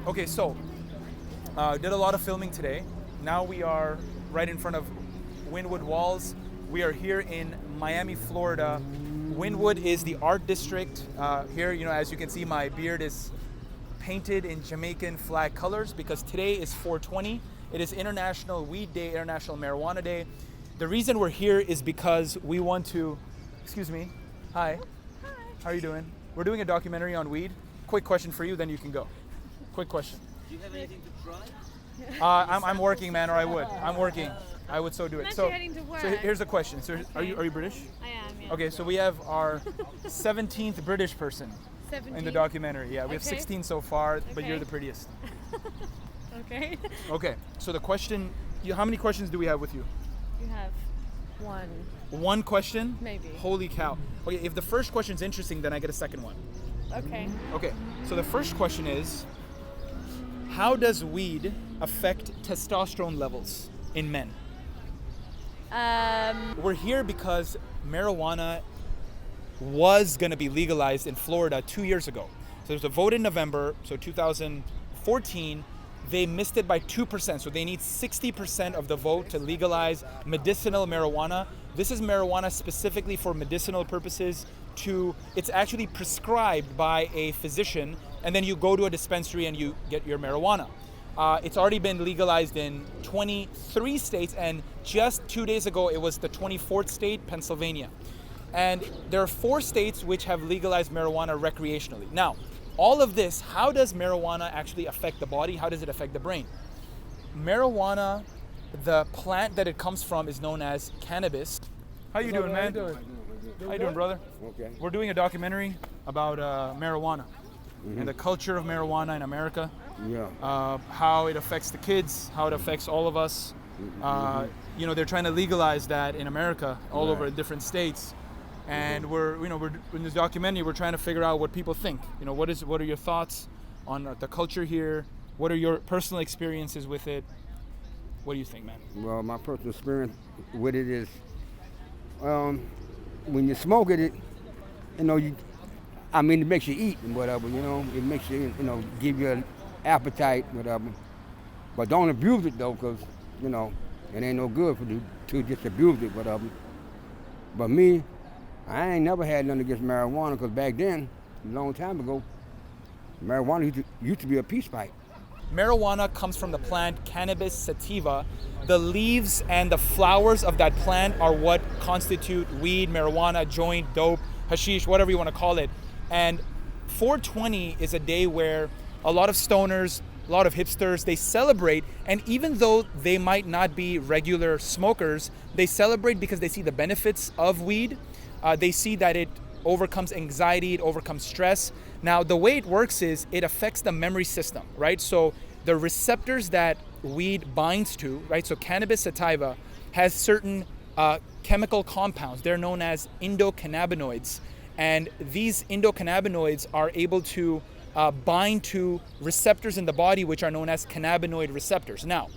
Okay, so did a lot of filming today. Now we are right in front of Wynwood Walls. We are here in Miami, Florida. Wynwood is the art district. Here, as you can see, my beard is painted in Jamaican flag colors because today is 420. It is International Weed Day, International Marijuana Day. The reason we're here is because we want to, excuse me, hi. Hi. How are you doing? We're doing a documentary on weed. Quick question for you, then you can go. Quick question. Do you have anything to try? I'm working, man, or I would. I'm working. I would so do it. I'm So, actually heading to work. so here's a question. So Okay. are you British? I am, yeah. Okay, so we have our 17th British person 17? in the documentary. Yeah, we have Okay. 16 so far, but you're Okay. the prettiest. Okay. Okay, so the question, how many questions do we have with you? You have one. One question? Maybe. Holy cow. Okay, if the first question's interesting, then I get a second one. Okay. Okay, so the first question is, how does weed affect testosterone levels in men? We're here because marijuana was going to be legalized in Florida 2 years ago. So there's a vote in November, so 2014, they missed it by 2%. So they need 60% of the vote to legalize medicinal marijuana. This is marijuana specifically for medicinal purposes. It's actually prescribed by a physician, and then you go to a dispensary and you get your marijuana. It's already been legalized in 23 states, and just 2 days ago, it was the 24th state, Pennsylvania. And there are 4 states which have legalized marijuana recreationally. Now, all of this, how does marijuana actually affect the body? How does it affect the brain? Marijuana, the plant that it comes from is known as cannabis. How you doing, man? How you doing, brother? Okay. We're doing a documentary about marijuana and the culture of marijuana in America. Yeah. How it affects the kids, how it affects all of us. They're trying to legalize that in America, all over different states. And we're in this documentary, we're trying to figure out what people think. What are your thoughts on the culture here? What are your personal experiences with it? What do you think, man? Well, my personal experience with it is, when you smoke it, it makes you eat and whatever. It makes you, give you an appetite, whatever. But don't abuse it though, because it ain't no good for you to just abuse it, whatever. But me, I ain't never had nothing against marijuana, because back then, a long time ago, marijuana used to be a peace pipe. Marijuana comes from the plant Cannabis sativa. The leaves and the flowers of that plant are what constitute weed, marijuana, joint, dope, hashish, whatever you want to call it. And 420 is a day where a lot of stoners, a lot of hipsters, they celebrate. And even though they might not be regular smokers, they celebrate because they see the benefits of weed. They see that it overcomes anxiety, it overcomes stress. Now, the way it works is it affects the memory system, right? So the receptors that weed binds to, right? So cannabis sativa has certain chemical compounds. They're known as endocannabinoids. And these endocannabinoids are able to bind to receptors in the body, which are known as cannabinoid receptors. Now,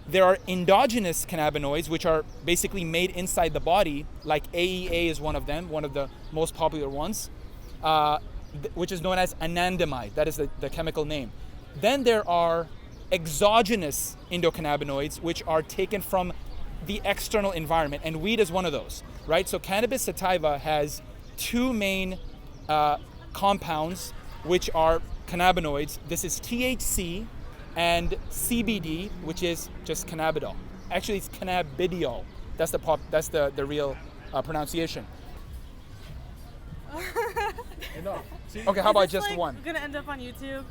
there are endogenous cannabinoids, which are basically made inside the body, like AEA is one of them, one of the most popular ones, which is known as anandamide. That is the chemical name. Then there are exogenous endocannabinoids, which are taken from the external environment, and weed is one of those, right? So cannabis sativa has 2 main compounds, which are cannabinoids. This is THC and CBD, which is just cannabidiol. Actually, it's cannabidiol. That's the real pronunciation. Okay, how about just one? Gonna end up on YouTube.